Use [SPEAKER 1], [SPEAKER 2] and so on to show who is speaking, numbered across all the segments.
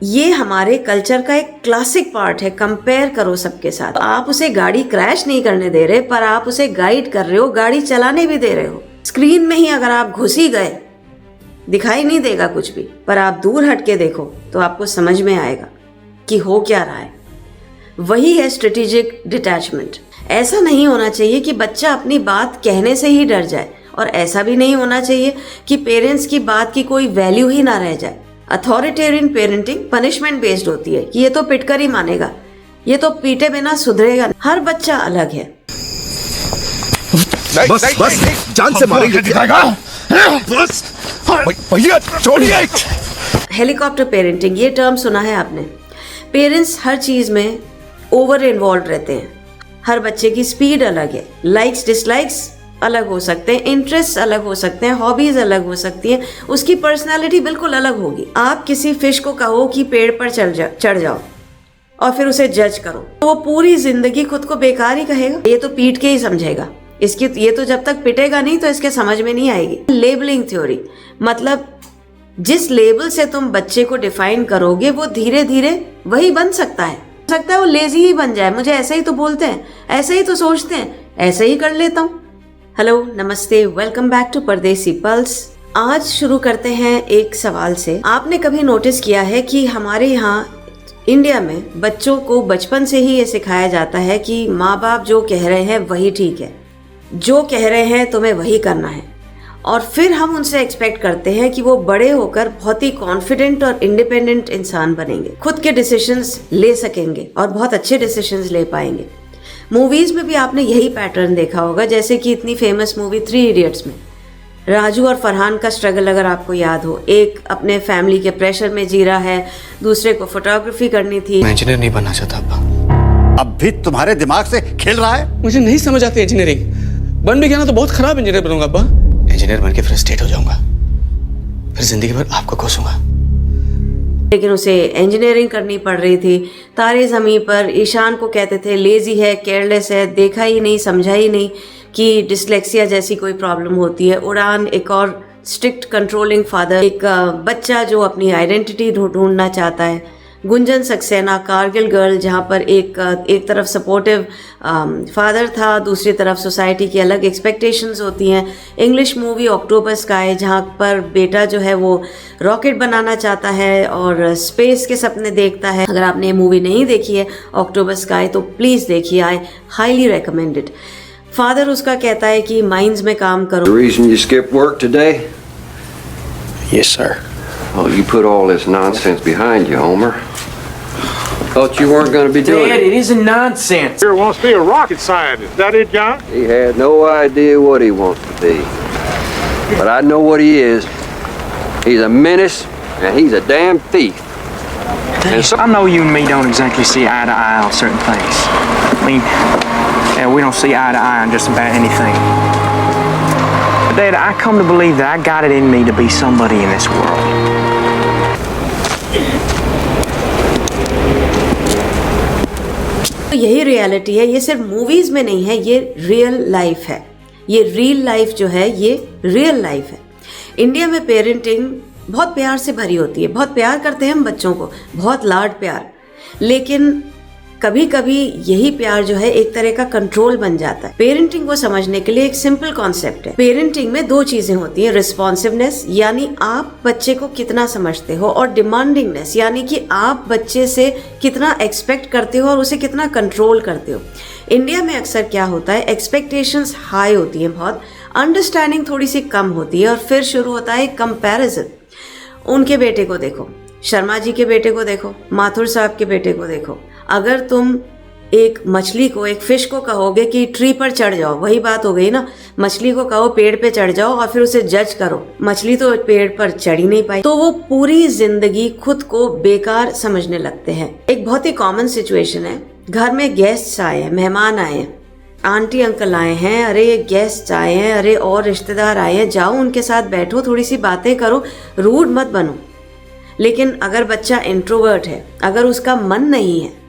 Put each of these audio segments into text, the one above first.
[SPEAKER 1] ये हमारे कल्चर का एक क्लासिक पार्ट है। कंपेयर करो सबके साथ। आप उसे गाड़ी क्रैश नहीं करने दे रहे, पर आप उसे गाइड कर रहे हो, गाड़ी चलाने भी दे रहे हो। स्क्रीन में ही अगर आप घुस ही गए, दिखाई नहीं देगा कुछ भी, पर आप दूर हट के देखो तो आपको समझ में आएगा कि हो क्या रहा है। वही है स्ट्रेटेजिक डिटैचमेंट। ऐसा नहीं होना चाहिए कि बच्चा अपनी बात कहने से ही डर जाए, और ऐसा भी नहीं होना चाहिए कि पेरेंट्स की बात की कोई वैल्यू ही ना रह जाए। अथॉरिटेरियन पेरेंटिंग पनिशमेंट बेस्ड होती है कि ये तो पिटकर ही मानेगा, ये तो पीटे बिना सुधरेगा। हर बच्चा अलग है।
[SPEAKER 2] बस जान से मारेंगे। बस भैया छोड़िए।
[SPEAKER 1] हेलीकॉप्टर पेरेंटिंग, ये टर्म सुना है आपने। पेरेंट्स हर चीज में ओवर इन्वॉल्व रहते हैं। हर बच्चे की स्पीड अलग है, लाइक्स डिसलाइक्स अलग हो सकते हैं, इंटरेस्ट अलग हो सकते हैं, हॉबीज अलग हो सकती हैं, उसकी पर्सनालिटी बिल्कुल अलग होगी। आप किसी फिश को कहो कि पेड़ पर चढ़ जाओ और फिर उसे जज करो, तो वो पूरी जिंदगी खुद को बेकार ही कहेगा। ये तो पीट के ही समझेगा। इसकी ये तो जब तक पिटेगा नहीं तो इसके समझ में नहीं आएगी। लेबलिंग थ्योरी मतलब जिस लेबल से तुम बच्चे को डिफाइन करोगे वो धीरे धीरे वही बन सकता है। वो लेजी ही बन जाए, मुझे ऐसे ही तो बोलते हैं, ऐसे ही तो सोचते हैं, ऐसे ही कर लेता हूँ। हेलो, नमस्ते, वेलकम बैक टू परदेसी पल्स। आज शुरू करते हैं एक सवाल से। आपने कभी नोटिस किया है कि हमारे यहाँ इंडिया में बच्चों को बचपन से ही ये सिखाया जाता है कि माँ बाप जो कह रहे हैं वही ठीक है, जो कह रहे हैं तुम्हें वही करना है, और फिर हम उनसे एक्सपेक्ट करते हैं कि वो बड़े होकर बहुत ही कॉन्फिडेंट और इंडिपेंडेंट इंसान बनेंगे, खुद के डिसीजंस ले सकेंगे और बहुत अच्छे डिसीजंस ले पाएंगे। मूवीज में भी आपने यही पैटर्न देखा होगा, जैसे कि इतनी फेमस मूवी 3 इडियट्स में राजू और फरहान का स्ट्रगल अगर आपको याद हो। एक अपने फैमिली के प्रेशर में जी रहा है, दूसरे को फोटोग्राफी करनी थी।
[SPEAKER 3] मैं इंजीनियर नहीं बनना चाहता अब्बा।
[SPEAKER 2] अब भी तुम्हारे दिमाग से खेल रहा है।
[SPEAKER 3] मुझे नहीं समझ आती इंजीनियरिंग। बन भी गया ना तो बहुत खराब इंजीनियर बनूंगा अब्बा। इंजीनियर बन के फ्रस्ट्रेट हो जाऊंगा, फिर जिंदगी भर आपको कोसूंगा।
[SPEAKER 1] लेकिन उसे इंजीनियरिंग करनी पड़ रही थी। तारे ज़मीं पर ईशान को कहते थे लेजी है, केयरलेस है, देखा ही नहीं, समझा ही नहीं कि डिसलेक्सिया जैसी कोई प्रॉब्लम होती है। उड़ान एक और स्ट्रिक्ट कंट्रोलिंग फादर, एक बच्चा जो अपनी आइडेंटिटी ढूंढना चाहता है। गुंजन सक्सेना, कारगिल गर्ल, जहाँ पर एक तरफ सपोर्टिव फादर था, दूसरी तरफ सोसाइटी की अलग एक्सपेक्टेशंस होती हैं। इंग्लिश मूवी ऑक्टोबर स्काई, जहाँ पर बेटा जो है वो रॉकेट बनाना चाहता है और स्पेस के सपने देखता है। अगर आपने ये मूवी नहीं देखी है ऑक्टोबर स्काई तो प्लीज़ देखिए, I highly recommend it. Father उसका कहता है कि माइंस में काम करो।
[SPEAKER 4] The reason you skipped work today?
[SPEAKER 3] Yes, sir.
[SPEAKER 4] Oh, you put all this nonsense behind you, Homer. Thought you weren't going to be doing
[SPEAKER 5] Dad,
[SPEAKER 4] it.
[SPEAKER 5] it isn't nonsense.
[SPEAKER 6] Here wants to be a rocket scientist. Is that it, John?
[SPEAKER 4] He had no idea what he wants to be. But I know what he is. He's a menace, and he's a damn thief.
[SPEAKER 5] And so, I know you and me don't exactly see eye to eye on certain things. I mean, we don't see eye to eye on just about anything. But Dad, I come to believe that I got it in me to be somebody in this world.
[SPEAKER 1] तो यही reality है। ये सिर्फ movies में नहीं है, ये real life है। ये रियल लाइफ जो है ये रियल लाइफ है। इंडिया में पेरेंटिंग बहुत प्यार से भरी होती है, बहुत प्यार करते हैं हम बच्चों को, बहुत लाड प्यार। लेकिन कभी कभी यही प्यार जो है एक तरह का कंट्रोल बन जाता है। पेरेंटिंग को समझने के लिए एक सिंपल कॉन्सेप्ट है। पेरेंटिंग में 2 चीजें होती हैं, रिस्पॉन्सिवनेस यानी आप बच्चे को कितना समझते हो, और डिमांडिंगनेस यानी कि आप बच्चे से कितना एक्सपेक्ट करते हो और उसे कितना कंट्रोल करते हो। इंडिया में अक्सर क्या होता है, एक्सपेक्टेशंस हाई होती हैं बहुत, अंडरस्टैंडिंग थोड़ी सी कम होती है, और फिर शुरू होता है कंपैरिजन। उनके बेटे को देखो, शर्मा जी के बेटे को देखो, माथुर साहब के बेटे को देखो। अगर तुम एक मछली को, एक फिश को कहोगे कि ट्री पर चढ़ जाओ, वही बात हो गई ना। मछली को कहो पेड़ पे चढ़ जाओ और फिर उसे जज करो, मछली तो पेड़ पर चढ़ ही नहीं पाई, तो वो पूरी जिंदगी खुद को बेकार समझने लगते हैं। एक बहुत ही कॉमन सिचुएशन है, घर में गेस्ट्स आए हैं, मेहमान आए हैं, आंटी अंकल आए हैं, अरे गेस्ट आए हैं, अरे और रिश्तेदार आए हैं, जाओ उनके साथ बैठो, थोड़ी सी बातें करो, रूड मत बनो। लेकिन अगर बच्चा इंट्रोवर्ट है, अगर उसका मन नहीं है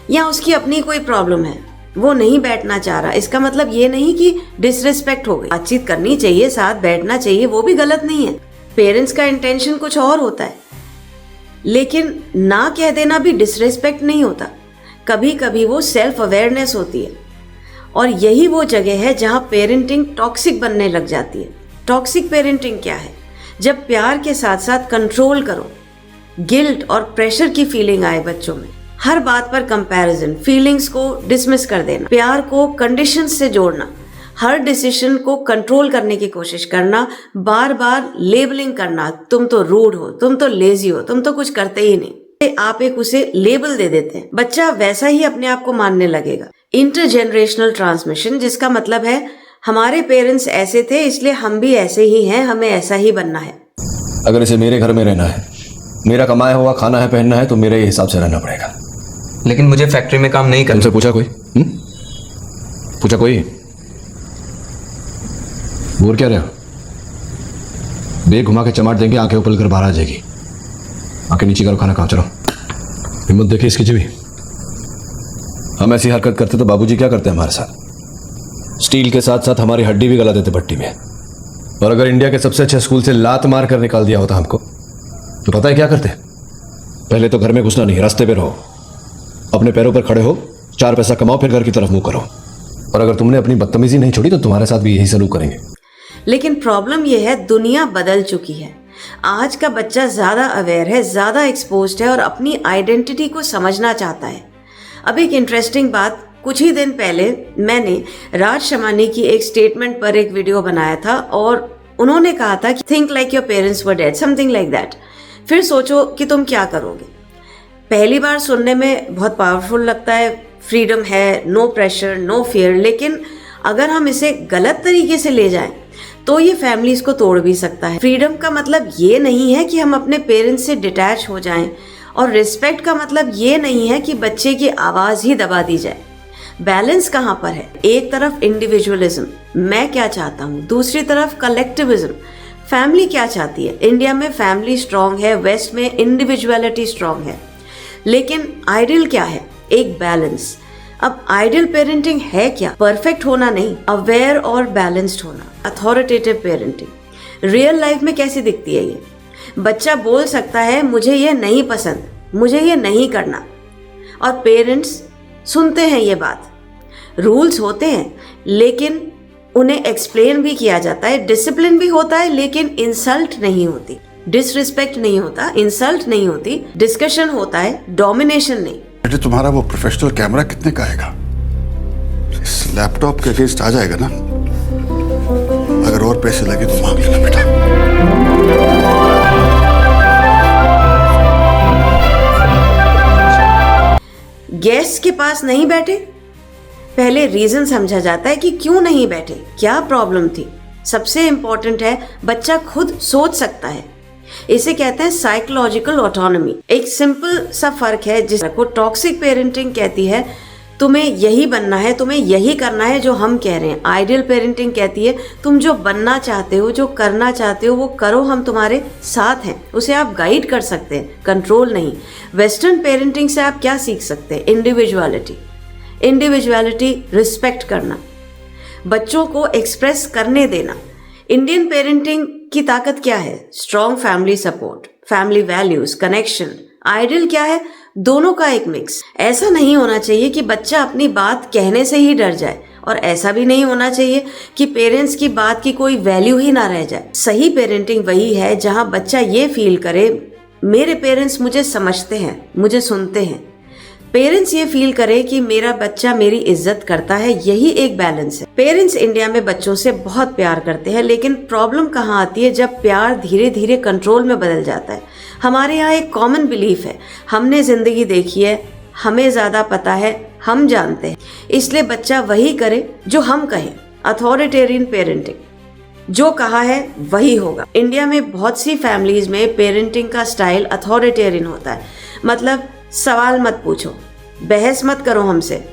[SPEAKER 1] या उसकी अपनी कोई प्रॉब्लम है, वो नहीं बैठना चाह रहा, इसका मतलब ये नहीं कि डिसरिस्पेक्ट हो गई। बातचीत करनी चाहिए, साथ बैठना चाहिए, वो भी गलत नहीं है। पेरेंट्स का इंटेंशन कुछ और होता है, लेकिन ना कह देना भी डिसरिस्पेक्ट नहीं होता, कभी कभी वो सेल्फ अवेयरनेस होती है। और यही वो जगह है जहाँ पेरेंटिंग टॉक्सिक बनने लग जाती है। टॉक्सिक पेरेंटिंग क्या है? जब प्यार के साथ साथ कंट्रोल करो, गिल्ट और प्रेशर की फीलिंग आए बच्चों में, हर बात पर कंपैरिजन, फीलिंग्स को डिसमिस कर देना, प्यार को कंडीशंस से जोड़ना, हर डिसीजन को कंट्रोल करने की कोशिश करना, बार बार लेबलिंग करना, तुम तो रूड हो, तुम तो लेजी हो, तुम तो कुछ करते ही नहीं। आप एक उसे लेबल दे देते हैं, बच्चा वैसा ही अपने आप को मानने लगेगा। इंटरजेनरेशनल ट्रांसमिशन, जिसका मतलब है हमारे पेरेंट्स ऐसे थे इसलिए हम भी ऐसे ही हैं, हमें ऐसा ही बनना है।
[SPEAKER 7] अगर इसे मेरे घर में रहना है, मेरा कमाया हुआ खाना है, पहनना है, तो मेरे हिसाब से रहना पड़ेगा।
[SPEAKER 8] लेकिन मुझे फैक्ट्री में काम नहीं करना।
[SPEAKER 7] तुमसे पूछा कोई? पूछा कोई? बोल क्या रहे हो? बेग घुमा के चमाट देंगे, आंखें ऊपर कर बाहर आ जाएगी। आंखें नीचे करो, खाना खाओ, चलो। हिम्मत देखिए इसकी जी भी। हम ऐसी हरकत करते तो बाबूजी क्या करते हमारे साथ? स्टील के साथ साथ हमारी हड्डी भी गला देते भट्टी में। और अगर इंडिया के सबसे अच्छे स्कूल से लात मार कर निकाल दिया होता हमको, तो पता है क्या करते? पहले तो घर में घुसना नहीं, रास्ते पे रहो, अपने पैरों पर खड़े हो, 4 पैसा कमाओ, फिर घर की तरफ मुंह करो। और अगर तुमने अपनी बदतमीजी नहीं छोड़ी तो तुम्हारे साथ भी यही सलूक करेंगे।
[SPEAKER 1] लेकिन प्रॉब्लम यह है, दुनिया बदल चुकी है। आज का बच्चा ज्यादा अवेयर है, ज्यादा एक्सपोज्ड है और अपनी आइडेंटिटी को समझना चाहता है। अब एक इंटरेस्टिंग बात, कुछ ही दिन पहले मैंने राज शमानी की एक स्टेटमेंट पर एक वीडियो बनाया था और उन्होंने कहा था कि think like your parents were dead, something like that. फिर सोचो कि तुम क्या करोगे। पहली बार सुनने में बहुत पावरफुल लगता है, फ्रीडम है, नो प्रेशर, नो फियर। लेकिन अगर हम इसे गलत तरीके से ले जाएं तो ये फैमिलीज को तोड़ भी सकता है। फ्रीडम का मतलब ये नहीं है कि हम अपने पेरेंट्स से डिटैच हो जाएं, और रिस्पेक्ट का मतलब ये नहीं है कि बच्चे की आवाज ही दबा दी जाए। बैलेंस कहाँ पर है? एक तरफ इंडिविजुअलिज्म, मैं क्या चाहता हूँ, दूसरी तरफ कलेक्टिविज्म, फैमिली क्या चाहती है। इंडिया में फैमिली स्ट्रांग है, वेस्ट में इंडिविजुअलिटी स्ट्रांग है। लेकिन आइडियल क्या है? एक बैलेंस। अब आइडियल पेरेंटिंग है क्या? परफेक्ट होना नहीं, अवेयर और बैलेंस्ड होना। अथॉरिटेटिव पेरेंटिंग रियल लाइफ में कैसी दिखती है? ये बच्चा बोल सकता है मुझे ये नहीं पसंद, मुझे ये नहीं करना, और पेरेंट्स सुनते हैं ये बात। रूल्स होते हैं लेकिन उन्हें एक्सप्लेन भी किया जाता है, डिसिप्लिन भी होता है, लेकिन इंसल्ट नहीं होती, डिसरिस्पेक्ट नहीं होता, इंसल्ट नहीं होती, डिस्कशन होता है, डोमिनेशन नहीं।
[SPEAKER 2] बेटे तुम्हारा वो प्रोफेशनल कैमरा कितने का आएगा? इस लैपटॉप के अगेंस्ट आ जाएगा ना? अगर और पैसे लगे तो मांग लेना बेटा।
[SPEAKER 1] गेस्ट के पास नहीं बैठे, पहले रीजन समझा जाता है कि क्यों नहीं बैठे, क्या प्रॉब्लम थी। सबसे इंपॉर्टेंट है बच्चा खुद सोच सकता है। इसे कहते हैं साइकोलॉजिकल ऑटोनॉमी। एक सिंपल सा फर्क है जिसको टॉक्सिक पेरेंटिंग कहती है तुम्हें यही बनना है, तुम्हें यही करना है जो हम कह रहे हैं। आइडियल पेरेंटिंग कहती है तुम जो बनना चाहते हो, जो करना चाहते हो वो करो, हम तुम्हारे साथ हैं। उसे आप गाइड कर सकते हैं, कंट्रोल नहीं। वेस्टर्न पेरेंटिंग से आप क्या सीख सकते हैं? इंडिविजुअलिटी, इंडिविजुअलिटी, रिस्पेक्ट करना, बच्चों को एक्सप्रेस करने देना। इंडियन पेरेंटिंग की ताकत क्या है? Strong family support, family values, connection. Ideal क्या है? दोनों का एक मिक्स। ऐसा नहीं होना चाहिए कि बच्चा अपनी बात कहने से ही डर जाए, और ऐसा भी नहीं होना चाहिए कि पेरेंट्स की बात की कोई वैल्यू ही ना रह जाए। सही पेरेंटिंग वही है जहां बच्चा ये फील करे मेरे पेरेंट्स मुझे समझते हैं, मुझे सुनते हैं। पेरेंट्स ये फील करे कि मेरा बच्चा मेरी इज्जत करता है, यही एक बैलेंस है। पेरेंट्स इंडिया में बच्चों से बहुत प्यार करते हैं, लेकिन प्रॉब्लम कहाँ आती है? जब प्यार धीरे धीरे कंट्रोल में बदल जाता है। हमारे यहाँ एक कॉमन बिलीफ है, हमने जिंदगी देखी है, हमें ज्यादा पता है, हम जानते हैं, इसलिए बच्चा वही करे जो हम कहें। अथॉरिटेरियन पेरेंटिंग, जो कहा है वही होगा। इंडिया में बहुत सी फैमिलीज में पेरेंटिंग का स्टाइल अथॉरिटेरियन होता है। मतलब सवाल मत पूछो, बहस मत करो हमसे,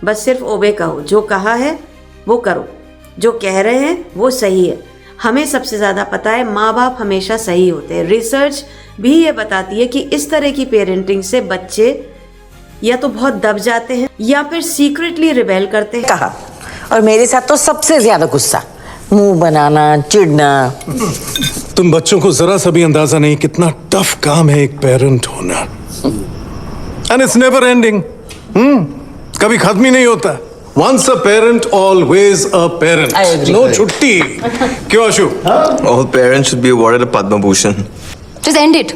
[SPEAKER 1] बस सिर्फ ओबे कहो, जो कहा है वो करो, जो कह रहे हैं वो सही है। हमें सबसे ज्यादा पता है, माँ बाप हमेशा सही होते हैं। रिसर्च भी ये बताती है कि इस तरह की पेरेंटिंग से बच्चे या तो बहुत दब जाते हैं या फिर सीक्रेटली रिबेल करते हैं।
[SPEAKER 9] कहा, और मेरे साथ तो सबसे ज्यादा गुस्सा, मुंह बनाना, चिढ़ना। तुम बच्चों को जरा सा भी अंदाजा नहीं कितना टफ काम है एक पेरेंट होना, एंड इट्स नेवर एंडिंग। कभी खत्म ही नहीं होता। Once a parent, always a parent.
[SPEAKER 8] I agree.
[SPEAKER 9] No छुट्टी। क्यों आशु?
[SPEAKER 8] All parents should be awarded a Padma Bhushan.
[SPEAKER 10] Just end it.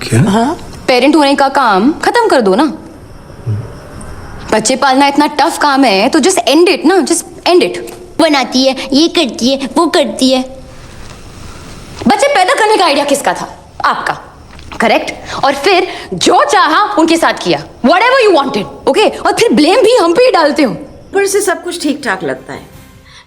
[SPEAKER 9] क्या?
[SPEAKER 10] पेरेंट होने का काम खत्म कर दो ना। बच्चे पालना इतना टफ काम है तो जस्ट एंड इट ना, जस्ट एंड इट। बनाती है, ये करती है, वो करती है। बच्चे पैदा करने का आइडिया किसका था? आपका, करेक्ट? और फिर जो चाहा उनके साथ किया, whatever you wanted, okay? और फिर ब्लेम भी हम पे ही डालते हो।
[SPEAKER 1] ऊपर से सब कुछ ठीक ठाक लगता है,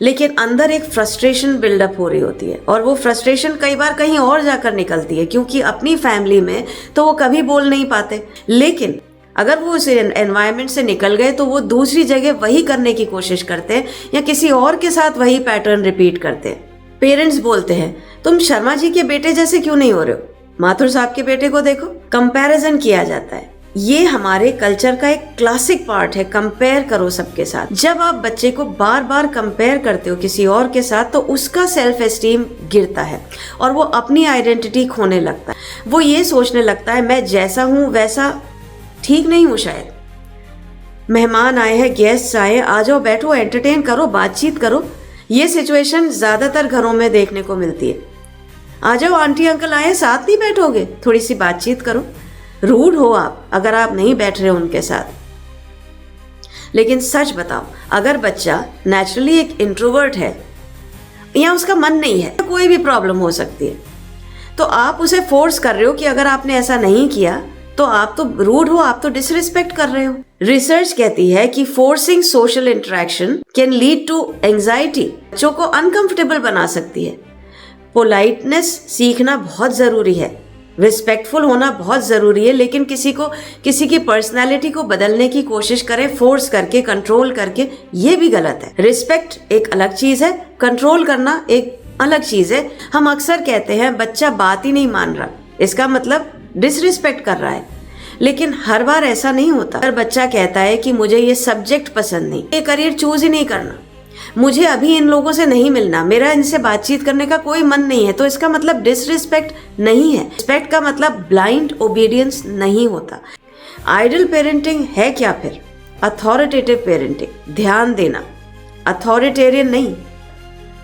[SPEAKER 1] लेकिन अंदर एक फ्रस्ट्रेशन बिल्डअप हो रही होती है, और वो फ्रस्ट्रेशन कई बार कहीं और जाकर निकलती है, क्योंकि अपनी फैमिली में तो वो कभी बोल नहीं पाते, लेकिन अगर वो उस एनवायरनमेंट से निकल गए तो वो दूसरी जगह वही करने की कोशिश करते हैं या किसी और के साथ वही पैटर्न रिपीट करते हैं। पेरेंट्स बोलते हैं तुम शर्मा जी के बेटे जैसे क्यों नहीं हो रहे हो, माथुर साहब के बेटे को देखो। कंपैरिजन किया जाता है, ये हमारे कल्चर का एक क्लासिक पार्ट है। कंपेयर करो सबके साथ। जब आप बच्चे को बार बार कंपेयर करते हो किसी और के साथ तो उसका सेल्फ एस्टीम गिरता है और वो अपनी आइडेंटिटी खोने लगता है। वो ये सोचने लगता है मैं जैसा हूँ वैसा ठीक नहीं हूँ, शायद मेहमान आए हैं, गेस्ट आए, आ जाओ बैठो, एंटरटेन करो, बातचीत करो। ये सिचुएशन ज्यादातर घरों में देखने को मिलती है। आ जाओ आंटी अंकल आए, साथ नहीं बैठोगे, थोड़ी सी बातचीत करो। रूड हो आप अगर आप नहीं बैठ रहे हो उनके साथ। लेकिन सच बताओ, अगर बच्चा नेचुरली एक इंट्रोवर्ट है या उसका मन नहीं है, कोई भी प्रॉब्लम हो सकती है, तो आप उसे फोर्स कर रहे हो कि अगर आपने ऐसा नहीं किया तो आप तो रूड हो, आप तो डिसरिस्पेक्ट कर रहे हो। रिसर्च कहती है कि forcing social interaction can lead to anxiety, बच्चों को अनकंफर्टेबल बना सकती है। पोलाइटनेस सीखना बहुत जरूरी है, रिस्पेक्टफुल होना बहुत जरूरी है, लेकिन किसी की पर्सनालिटी को बदलने की कोशिश करें फोर्स करके, कंट्रोल करके, ये भी गलत है। रिस्पेक्ट एक अलग चीज है, कंट्रोल करना एक अलग चीज है। हम अक्सर कहते हैं बच्चा बात ही नहीं मान रहा, इसका मतलब डिसरिस्पेक्ट कर रहा है, लेकिन हर बार ऐसा नहीं होता। अगर बच्चा कहता है कि मुझे ये सब्जेक्ट पसंद नहीं, ये करियर चूज ही नहीं करना, मुझे अभी इन लोगों से नहीं मिलना, मेरा इनसे बातचीत करने का कोई मन नहीं है, तो इसका मतलब डिसरिस्पेक्ट नहीं है। रिस्पेक्ट का मतलब ब्लाइंड ओबीडियंस नहीं होता। आइडल पेरेंटिंग है क्या फिर? अथॉरिटेटिव पेरेंटिंग, ध्यान देना, अथॉरिटेरियन नहीं।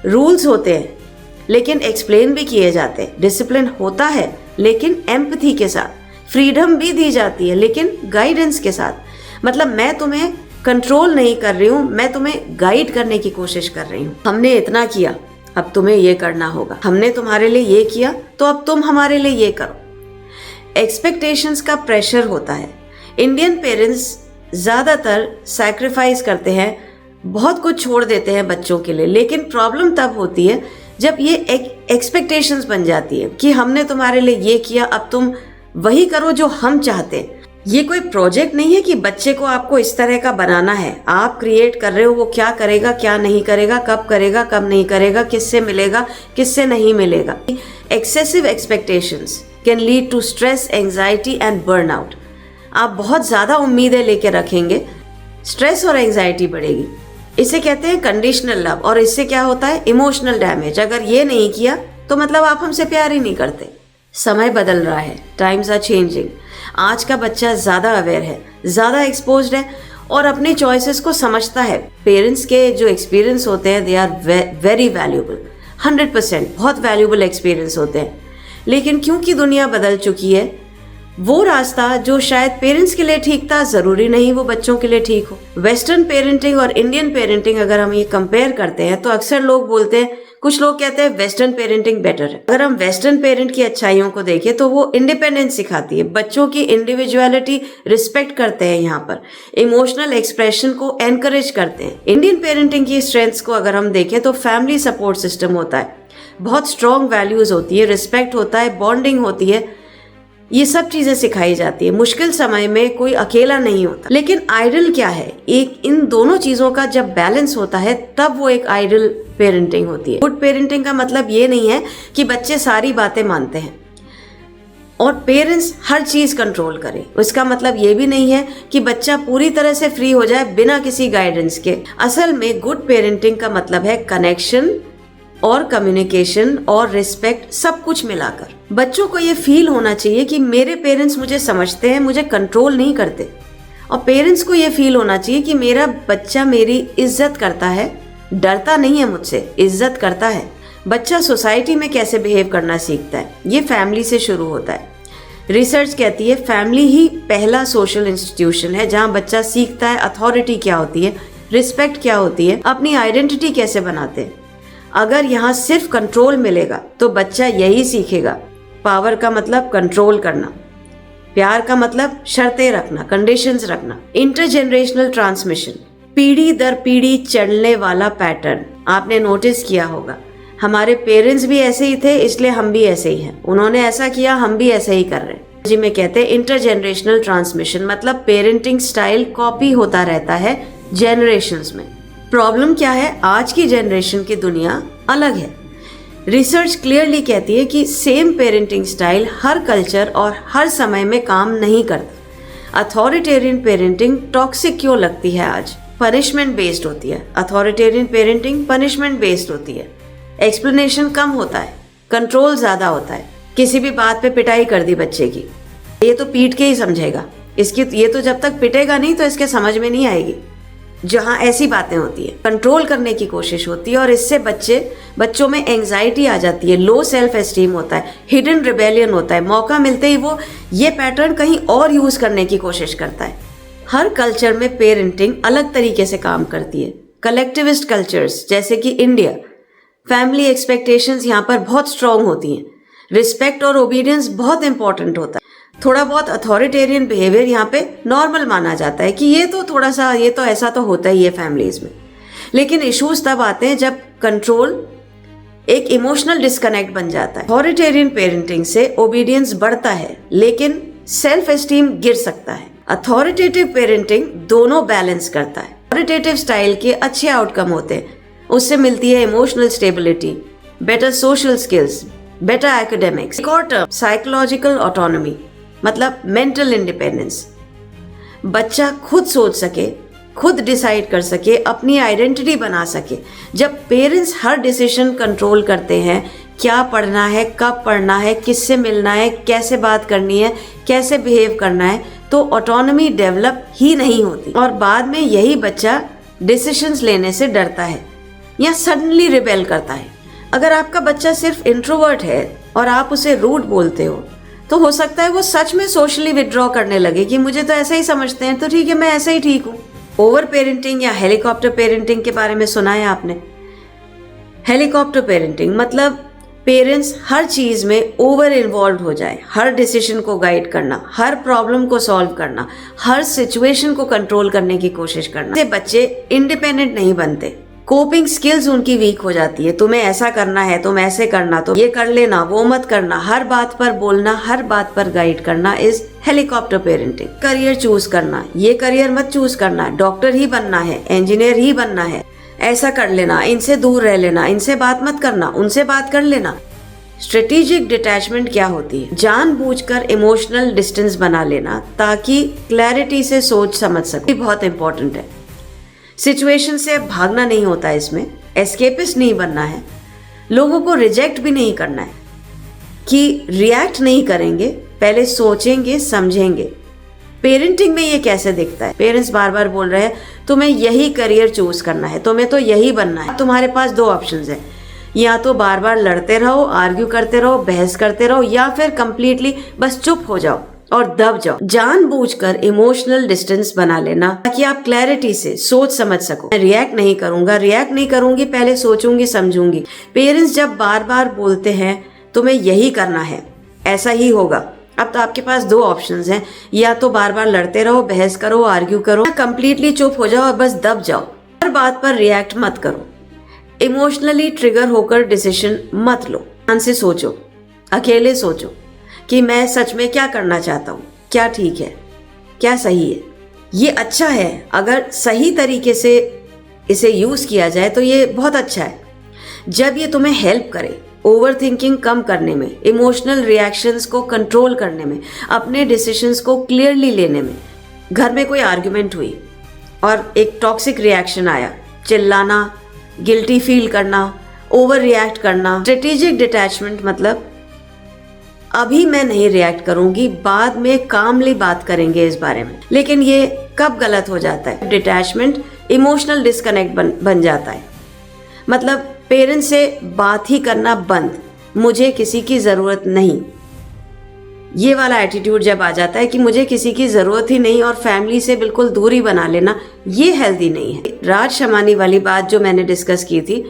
[SPEAKER 1] रूल्स होते हैं लेकिन एक्सप्लेन भी किए जाते हैं, डिसिप्लिन होता है लेकिन एम्पैथी के साथ, फ्रीडम भी दी जाती है लेकिन गाइडेंस के साथ। मतलब मैं तुम्हें कंट्रोल नहीं कर रही हूँ, मैं तुम्हें गाइड करने की कोशिश कर रही हूँ। हमने इतना किया, अब तुम्हें ये करना होगा, हमने तुम्हारे लिए ये किया तो अब तुम हमारे लिए ये करो। एक्सपेक्टेशंस का प्रेशर होता है। इंडियन पेरेंट्स ज़्यादातर सैक्रिफाइस करते हैं, बहुत कुछ छोड़ देते हैं बच्चों के लिए, लेकिन प्रॉब्लम तब होती है जब ये एक्सपेक्टेशंस बन जाती है कि हमने तुम्हारे लिए ये किया, अब तुम वही करो जो हम चाहते हैं। ये कोई प्रोजेक्ट नहीं है कि बच्चे को आपको इस तरह का बनाना है, आप क्रिएट कर रहे हो वो क्या करेगा क्या नहीं करेगा, कब नहीं करेगा, किससे मिलेगा किससे नहीं मिलेगा। Excessive expectations can lead to stress, anxiety and burnout. आप बहुत ज़्यादा उम्मीदें लेके रखेंगे, स्ट्रेस और एंजाइटी बढ़ेगी। इसे कहते हैं कंडीशनल लव, और इससे क्या होता है? Emotional damage. अगर ये नहीं किया तो मतलब आप हमसे प्यार ही नहीं करते। समय बदल रहा है, टाइम्स आर चेंजिंग। आज का बच्चा ज़्यादा अवेयर है, ज़्यादा एक्सपोज्ड है और अपने चॉइसेस को समझता है। पेरेंट्स के जो एक्सपीरियंस होते हैं दे आर वेरी वैल्यूबल, 100% बहुत वैल्यूबल एक्सपीरियंस होते हैं। लेकिन क्योंकि दुनिया बदल चुकी है, वो रास्ता जो शायद पेरेंट्स के लिए ठीक था ज़रूरी नहीं वो बच्चों के लिए ठीक हो। वेस्टर्न पेरेंटिंग और इंडियन पेरेंटिंग अगर हम ये कंपेयर करते हैं तो अक्सर लोग बोलते हैं, कुछ लोग कहते हैं वेस्टर्न पेरेंटिंग बेटर है। अगर हम वेस्टर्न पेरेंट की अच्छाइयों को देखें तो वो इंडिपेंडेंस सिखाती है, बच्चों की इंडिविजुअलिटी रिस्पेक्ट करते हैं, यहाँ पर इमोशनल एक्सप्रेशन को एनकरेज करते हैं। इंडियन पेरेंटिंग की स्ट्रेंथ्स को अगर हम देखें तो फैमिली सपोर्ट सिस्टम होता है, बहुत स्ट्रॉन्ग वैल्यूज होती है, रिस्पेक्ट होता है, बॉन्डिंग होती है, ये सब चीजें सिखाई जाती है। मुश्किल समय में कोई अकेला नहीं होता। लेकिन आइडल क्या है? एक इन दोनों चीजों का जब बैलेंस होता है तब वो एक आइडल पेरेंटिंग होती है। गुड पेरेंटिंग का मतलब ये नहीं है कि बच्चे सारी बातें मानते हैं और पेरेंट्स हर चीज कंट्रोल करें। इसका मतलब ये भी नहीं है कि बच्चा पूरी तरह से फ्री हो जाए बिना किसी गाइडेंस के। असल में गुड पेरेंटिंग का मतलब है कनेक्शन, और कम्युनिकेशन और रिस्पेक्ट, सब कुछ मिलाकर। बच्चों को ये फील होना चाहिए कि मेरे पेरेंट्स मुझे समझते हैं, मुझे कंट्रोल नहीं करते। और पेरेंट्स को ये फील होना चाहिए कि मेरा बच्चा मेरी इज्जत करता है, डरता नहीं है मुझसे, इज्जत करता है। बच्चा सोसाइटी में कैसे बिहेव करना सीखता है, ये फैमिली से शुरू होता है। रिसर्च कहती है फैमिली ही पहला सोशल इंस्टीट्यूशन है जहाँ बच्चा सीखता है अथॉरिटी क्या होती है, रिस्पेक्ट क्या होती है, अपनी आइडेंटिटी कैसे बनाते हैं। अगर यहाँ सिर्फ कंट्रोल मिलेगा तो बच्चा यही सीखेगा। पावर का मतलब कंट्रोल करना, प्यार का मतलब शर्तें रखना, कंडीशंस रखना। इंटरजेनरेशनल ट्रांसमिशन, पीढ़ी दर पीढ़ी चलने वाला पैटर्न आपने नोटिस किया होगा। हमारे पेरेंट्स भी ऐसे ही थे, इसलिए हम भी ऐसे ही हैं। उन्होंने ऐसा किया, हम भी ऐसे ही कर रहे हैं। जी में कहते हैं इंटरजेनरेशनल ट्रांसमिशन मतलब पेरेंटिंग स्टाइल कॉपी होता रहता है जेनरेशंस में। प्रॉब्लम क्या है, आज की जनरेशन की दुनिया अलग है। रिसर्च क्लियरली कहती है कि सेम पेरेंटिंग स्टाइल हर कल्चर और हर समय में काम नहीं करता। अथॉरिटेरियन पेरेंटिंग टॉक्सिक क्यों लगती है आज? पनिशमेंट बेस्ड होती है। अथॉरिटेरियन पेरेंटिंग पनिशमेंट बेस्ड होती है। एक्सप्लेनेशन कम होता है, कंट्रोल ज्यादा होता है। किसी भी बात पे पिटाई कर दी बच्चे की, ये तो पीट के ही समझेगा, इसकी ये तो जब तक पिटेगा नहीं तो इसके समझ में नहीं आएगी। जहाँ ऐसी बातें होती है, कंट्रोल करने की कोशिश होती है और इससे बच्चों में एंजाइटी आ जाती है, लो सेल्फ एस्टीम होता है, हिडन रिबेलियन होता है। मौका मिलते ही वो ये पैटर्न कहीं और यूज करने की कोशिश करता है। हर कल्चर में पेरेंटिंग अलग तरीके से काम करती है। कलेक्टिविस्ट कल्चर्स जैसे कि इंडिया, फैमिली एक्सपेक्टेशंस यहाँ पर बहुत स्ट्रांग होती हैं। रिस्पेक्ट और ओबीडियंस बहुत इंपॉर्टेंट होता है। थोड़ा बहुत अथॉरिटेरियन बिहेवियर यहाँ पे नॉर्मल माना जाता है कि ये तो ऐसा तो होता ही है फैमिलीज में। लेकिन इश्यूज तब आते हैं जब कंट्रोल एक इमोशनल डिस्कनेक्ट बन जाता है। अथॉरिटेरियन पेरेंटिंग से ओबीडियंस बढ़ता है लेकिन सेल्फ एस्टीम गिर सकता है। अथॉरिटेटिव पेरेंटिंग दोनों बैलेंस करता है। अथॉरिटेटिव स्टाइल के अच्छे आउटकम होते हैं, उससे मिलती है emotional stability, better social skills, better academics. एक और टर्म साइकोलॉजिकल ऑटोनॉमी मतलब मेंटल इंडिपेंडेंस। बच्चा खुद सोच सके, खुद डिसाइड कर सके, अपनी आइडेंटिटी बना सके। जब पेरेंट्स हर डिसीजन कंट्रोल करते हैं, क्या पढ़ना है, कब पढ़ना है, किससे मिलना है, कैसे बात करनी है, कैसे बिहेव करना है, तो ऑटोनॉमी डेवलप ही नहीं होती और बाद में यही बच्चा डिसीजंस लेने से डरता है या सडनली रिबेल करता है। अगर आपका बच्चा सिर्फ इंट्रोवर्ट है और आप उसे रूड बोलते हो तो हो सकता है वो सच में सोशली विड्रॉ करने लगे कि मुझे तो ऐसे ही समझते हैं तो ठीक है, मैं ऐसे ही ठीक हूँ। ओवर पेरेंटिंग या हेलीकॉप्टर पेरेंटिंग के बारे में सुना है आपने? हेलीकॉप्टर पेरेंटिंग मतलब पेरेंट्स हर चीज में ओवर इन्वॉल्व हो जाए, हर डिसीजन को गाइड करना, हर प्रॉब्लम को सॉल्व करना, हर सिचुएशन को कंट्रोल करने की कोशिश करना। से बच्चे इंडिपेंडेंट नहीं बनते, कोपिंग स्किल्स उनकी वीक हो जाती है। तुम्हें ऐसा करना है, तुम ऐसे करना, तो ये कर लेना, वो मत करना, हर बात पर बोलना, हर बात पर गाइड करना is helicopter parenting. Career choose करना, ये करियर मत चूज करना, डॉक्टर ही बनना है, इंजीनियर ही बनना है, ऐसा कर लेना, इनसे दूर रह लेना, इनसे बात मत करना, उनसे बात कर लेना। स्ट्रेटेजिक डिटैचमेंट क्या होती है? जानबूझकर इमोशनल डिस्टेंस बना लेना ताकि क्लैरिटी से सोच समझ सके, बहुत इंपॉर्टेंट है। सिचुएशन से भागना नहीं होता है, इसमें एस्केपिस्ट नहीं बनना है, लोगों को रिजेक्ट भी नहीं करना है कि रिएक्ट नहीं करेंगे, पहले सोचेंगे, समझेंगे। पेरेंटिंग में ये कैसे दिखता है? पेरेंट्स बार बार बोल रहे हैं तुम्हें यही करियर चूज करना है, तुम्हें तो यही बनना है। तुम्हारे पास दो ऑप्शंस हैं, या तो बार बार लड़ते रहो, आर्ग्यू करते रहो, बहस करते रहो, या फिर कंप्लीटली बस चुप हो जाओ और दब जाओ। जानबूझकर इमोशनल डिस्टेंस बना लेना ताकि आप क्लैरिटी से सोच समझ सको। मैं रिएक्ट नहीं करूंगी, पहले सोचूंगी, समझूंगी। पेरेंट्स जब बार बार बोलते हैं तुम्हें यही करना है, ऐसा ही होगा, अब तो आपके पास दो ऑप्शंस हैं, या तो बार बार लड़ते रहो, बहस करो, आर्ग्यू करो, या कंप्लीटली चुप हो जाओ और बस दब जाओ। हर बात पर रिएक्ट मत करो, इमोशनली ट्रिगर होकर डिसीजन मत लो। ध्यान से सोचो, अकेले सोचो कि मैं सच में क्या करना चाहता हूँ, क्या ठीक है, क्या सही है। ये अच्छा है, अगर सही तरीके से इसे यूज किया जाए तो ये बहुत अच्छा है। जब ये तुम्हें हेल्प करे ओवर थिंकिंग कम करने में, इमोशनल रिएक्शंस को कंट्रोल करने में, अपने डिसीजंस को क्लियरली लेने में। घर में कोई आर्ग्यूमेंट हुई और एक टॉक्सिक रिएक्शन आया, चिल्लाना, गिल्टी फील करना, ओवर रिएक्ट करना। स्ट्रेटेजिक डिटैचमेंट मतलब अभी मैं नहीं रिएक्ट करूंगी, बाद में कामली बात करेंगे इस बारे में। लेकिन ये कब गलत हो जाता है? डिटैचमेंट इमोशनल डिस्कनेक्ट बन जाता है। मतलब पेरेंट्स से बात ही करना बंद, मुझे किसी की ज़रूरत नहीं, ये वाला एटीट्यूड जब आ जाता है कि मुझे किसी की ज़रूरत ही नहीं और फैमिली से बिल्कुल दूरी बना लेना, ये हेल्दी नहीं है। राज शमानी वाली बात जो मैंने डिस्कस की थी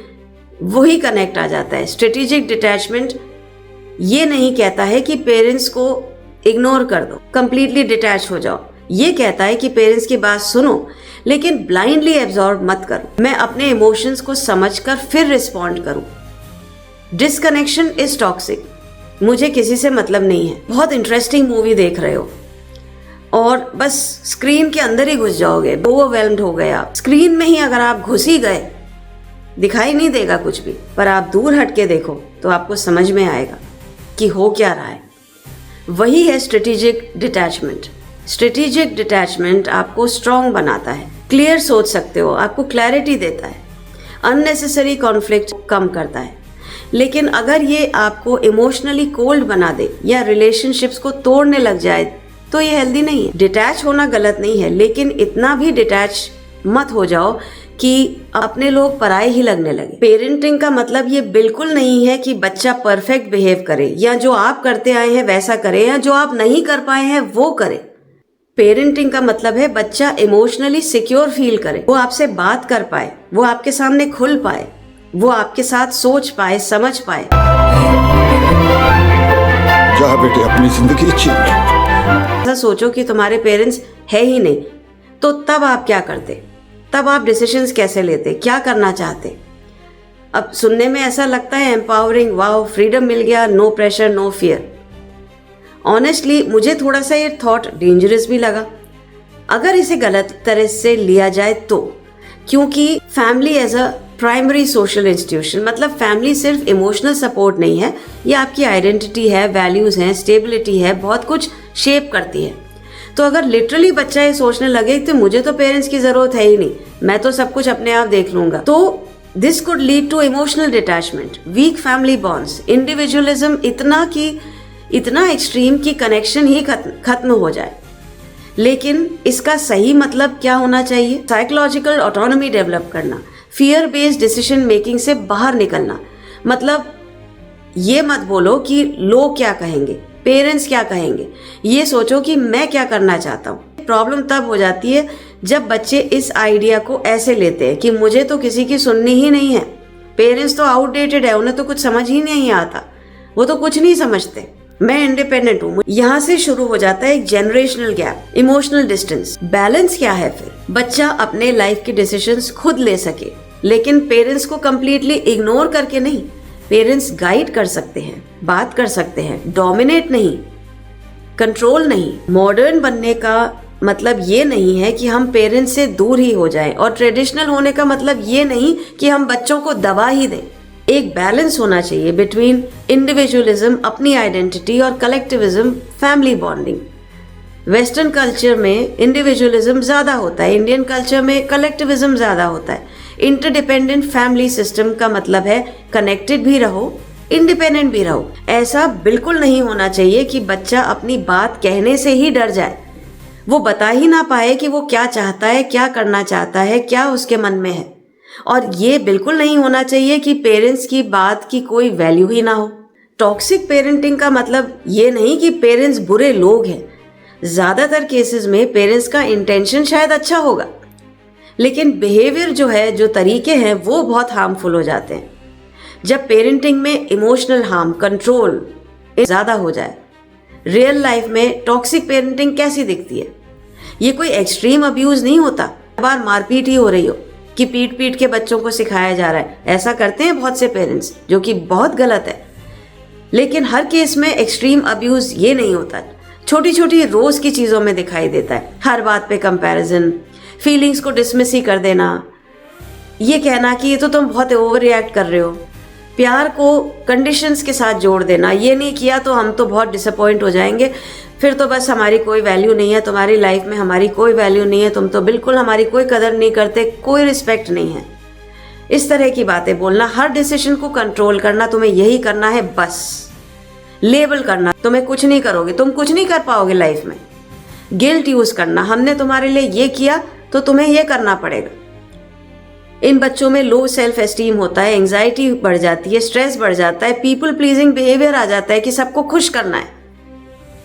[SPEAKER 1] वही कनेक्ट आ जाता है। स्ट्रेटेजिक डिटैचमेंट ये नहीं कहता है कि पेरेंट्स को इग्नोर कर दो, कंप्लीटली डिटैच हो जाओ। ये कहता है कि पेरेंट्स की बात सुनो लेकिन ब्लाइंडली एब्जॉर्ब मत करो। मैं अपने इमोशंस को समझकर फिर रिस्पॉन्ड करूं। डिस्कनेक्शन इज टॉक्सिक, मुझे किसी से मतलब नहीं है। बहुत इंटरेस्टिंग मूवी देख रहे हो और बस स्क्रीन के अंदर ही घुस जाओगे, ओवरवेल्म्ड हो गए आप। स्क्रीन में ही अगर आप घुस ही गए, दिखाई नहीं देगा कुछ भी, पर आप दूर हट के देखो तो आपको समझ में आएगा कि हो क्या रहा है। वही है स्ट्रेटेजिक डिटैचमेंट। स्ट्रेटेजिक डिटैचमेंट आपको स्ट्रांग बनाता है, क्लियर सोच सकते हो, आपको क्लैरिटी देता है, अननेसेसरी कॉन्फ्लिक्ट कम करता है। लेकिन अगर ये आपको इमोशनली कोल्ड बना दे या रिलेशनशिप्स को तोड़ने लग जाए तो ये हेल्दी नहीं है। डिटैच होना गलत नहीं है, लेकिन इतना भी डिटैच मत हो जाओ कि अपने लोग पराए ही लगने लगे। पेरेंटिंग का मतलब ये बिल्कुल नहीं है कि बच्चा परफेक्ट बिहेव करे या जो आप करते आए हैं वैसा करे या जो आप नहीं कर पाए हैं वो करे। पेरेंटिंग का मतलब है बच्चा इमोशनली सिक्योर फील करे, वो आपसे बात कर पाए, वो आपके सामने खुल पाए, वो आपके साथ सोच पाए, समझ पाए।
[SPEAKER 2] जा बेटे अपनी जिंदगी जी।
[SPEAKER 1] ऐसा सोचो कि तुम्हारे पेरेंट्स है ही नहीं, तो तब आप क्या करते? तब आप डिसीजंस कैसे लेते? क्या करना चाहते? अब सुनने में ऐसा लगता है एम्पावरिंग, वाओ फ्रीडम मिल गया, no pressure no fear. Honestly मुझे थोड़ा सा ये थॉट डेंजरस भी लगा अगर इसे गलत तरह से लिया जाए तो, क्योंकि family as a primary social institution, मतलब फैमिली सिर्फ इमोशनल सपोर्ट नहीं है, ये आपकी आइडेंटिटी है, वैल्यूज हैं, स्टेबिलिटी है, बहुत कुछ शेप करती है। तो अगर लिटरली बच्चा ये सोचने लगे तो मुझे तो पेरेंट्स की जरूरत है ही नहीं, मैं तो सब कुछ अपने आप देख लूंगा, तो this could lead to emotional detachment, weak family bonds, individualism इतना एक्सट्रीम कि कनेक्शन ही खत्म हो जाए। लेकिन इसका सही मतलब क्या होना चाहिए? साइकोलॉजिकल ऑटोनॉमी डेवलप करना, फियर बेस्ड डिसीजन मेकिंग से बाहर निकलना। मतलब ये मत बोलो कि लोग क्या कहेंगे, पेरेंट्स क्या कहेंगे, ये सोचो कि मैं क्या करना चाहता हूँ। प्रॉब्लम तब हो जाती है जब बच्चे इस आइडिया को ऐसे लेते हैं कि मुझे तो किसी की सुननी ही नहीं है, पेरेंट्स तो आउटडेटेड है, उन्हें तो कुछ समझ ही नहीं आता, वो तो कुछ नहीं समझते, मैं इंडिपेंडेंट हूँ। यहाँ से शुरू हो जाता है एक generational gap, emotional distance. Balance क्या है फिर? बच्चा अपने लाइफ के डिसीजंस खुद ले सके, लेकिन पेरेंट्स को कंप्लीटली इग्नोर करके नहीं। पेरेंट्स गाइड कर सकते हैं, बात कर सकते हैं, डोमिनेट नहीं, कंट्रोल नहीं। मॉडर्न बनने का मतलब ये नहीं है कि हम पेरेंट्स से दूर ही हो जाएं, और ट्रेडिशनल होने का मतलब ये नहीं कि हम बच्चों को दबा ही दें। एक बैलेंस होना चाहिए बिटवीन इंडिविजुअलिज्म, अपनी आइडेंटिटी, और collectivism, family bonding. Western culture में इंडिविजुअलिज्म ज़्यादा होता है, इंडियन कल्चर में कलेक्टिविज्म ज़्यादा होता है। इंटरडिपेंडेंट फैमिली सिस्टम का मतलब है कनेक्टेड भी रहो, इंडिपेंडेंट भी रहो। ऐसा बिल्कुल नहीं होना चाहिए कि बच्चा अपनी बात कहने से ही डर जाए, वो बता ही ना पाए कि वो क्या चाहता है, क्या करना चाहता है, क्या उसके मन में है। और ये बिल्कुल नहीं होना चाहिए कि पेरेंट्स की बात की कोई वैल्यू ही ना हो। टॉक्सिक पेरेंटिंग का मतलब ये नहीं कि पेरेंट्स बुरे लोग हैं। ज़्यादातर केसेस में पेरेंट्स का इंटेंशन शायद अच्छा होगा, लेकिन बिहेवियर जो है, जो तरीके हैं, वो बहुत हार्मफुल हो जाते हैं। जब पेरेंटिंग में इमोशनल हार्म, कंट्रोल ज़्यादा हो जाए। रियल लाइफ में टॉक्सिक पेरेंटिंग कैसी दिखती है? ये कोई एक्सट्रीम अब्यूज़ नहीं होता, बार मारपीट ही हो रही हो कि पीट पीट के बच्चों को सिखाया जा रहा है। ऐसा करते हैं बहुत से पेरेंट्स, जो कि बहुत गलत है। लेकिन हर केस में एक्सट्रीम अब्यूज़ ये नहीं होता, छोटी छोटी रोज़ की चीज़ों में दिखाई देता है। हर बात पे कंपैरिजन, फीलिंग्स को डिसमिस ही कर देना, ये कहना कि ये तो तुम बहुत ओवर रिएक्ट कर रहे हो, प्यार को कंडीशंस के साथ जोड़ देना, ये नहीं किया तो हम तो बहुत डिसअपॉइंट हो जाएंगे, फिर तो बस हमारी कोई वैल्यू नहीं है, तुम्हारी लाइफ में हमारी कोई वैल्यू नहीं है, तुम तो बिल्कुल हमारी कोई कदर नहीं करते, कोई रिस्पेक्ट नहीं है। इस तरह की बातें बोलना, हर डिसीजन को कंट्रोल करना, तुम्हें यही करना है बस, लेबल करना, तुम्हें कुछ नहीं करोगे, तुम कुछ नहीं कर पाओगे लाइफ में, गिल्ट यूज करना, हमने तुम्हारे लिए ये किया तो तुम्हें ये करना पड़ेगा। इन बच्चों में लो सेल्फ एस्टीम होता है, एंजाइटी बढ़ जाती है, स्ट्रेस बढ़ जाता है, पीपल प्लीजिंग बिहेवियर आ जाता है कि सबको खुश करना है,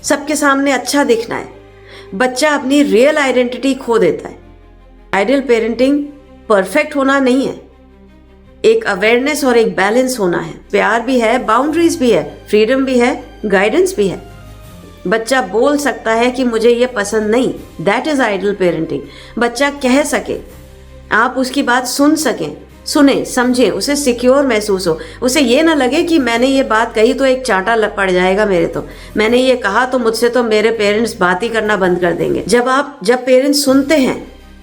[SPEAKER 1] सबके सामने अच्छा दिखना है। बच्चा अपनी रियल आइडेंटिटी खो देता है। आइडियल पेरेंटिंग परफेक्ट होना नहीं है, एक अवेयरनेस और एक बैलेंस होना है। प्यार भी है, बाउंड्रीज भी है, फ्रीडम भी है, गाइडेंस भी है। बच्चा बोल सकता है कि मुझे ये पसंद नहीं, दैट इज आइडियल पेरेंटिंग। बच्चा कह सके, आप उसकी बात सुन सकें, सुने, समझे, उसे सिक्योर महसूस हो, उसे ये ना लगे कि मैंने ये बात कही तो एक चांटा पड़ जाएगा मेरे, तो मैंने ये कहा तो मुझसे तो मेरे पेरेंट्स बात ही करना बंद कर देंगे। जब पेरेंट्स सुनते हैं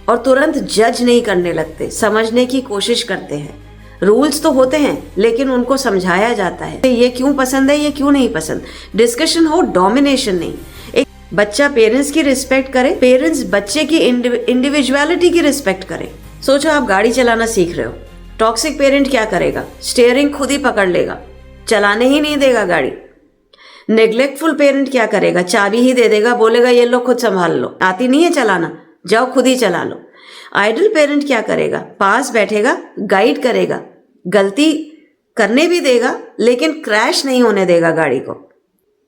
[SPEAKER 1] और तुरंत जज नहीं करने लगते, समझने की कोशिश करते हैं, रूल्स तो होते हैं लेकिन उनको समझाया जाता है, ये क्यों पसंद है, ये क्यों नहीं पसंद, डिस्कशन हो, डोमिनेशन नहीं। एक बच्चा पेरेंट्स की रिस्पेक्ट करे, पेरेंट्स बच्चे की इंडिविजुअलिटी की रिस्पेक्ट करे। सोचो आप गाड़ी चलाना सीख रहे हो, टॉक्सिक पेरेंट क्या करेगा, स्टीयरिंग खुद ही पकड़ लेगा, चलाने ही नहीं देगा गाड़ी। नेग्लेक्टफुल पेरेंट क्या करेगा, चाबी ही दे देगा, बोलेगा ये लो खुद संभाल लो, आती नहीं है चलाना, जाओ खुद ही चला लो। आइडियल पेरेंट क्या करेगा, पास बैठेगा, गाइड करेगा, गलती करने भी देगा लेकिन क्रैश नहीं होने देगा गाड़ी को।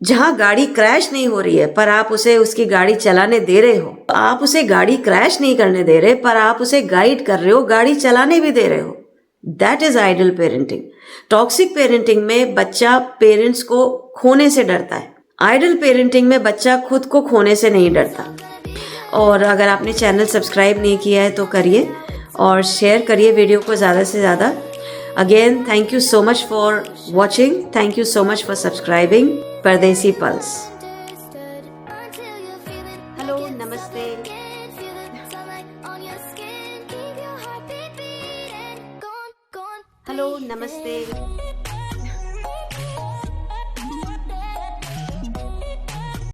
[SPEAKER 1] जहां गाड़ी क्रैश नहीं हो रही है पर आप उसे उसकी गाड़ी चलाने दे रहे हो, आप उसे गाड़ी क्रैश नहीं करने दे रहे पर आप उसे गाइड कर रहे हो, गाड़ी चलाने भी दे रहे हो, that is ideal parenting. Toxic parenting में बच्चा पेरेंट्स को खोने से डरता है, आइडियल पेरेंटिंग में बच्चा खुद को खोने से नहीं डरता। और अगर आपने चैनल सब्सक्राइब नहीं किया है तो करिए और शेयर करिए वीडियो को ज़्यादा से ज़्यादा। Again thank you so much for watching, thank you so much for subscribing परदेसी पल्स। हेलो नमस्ते। हेलो नमस्ते।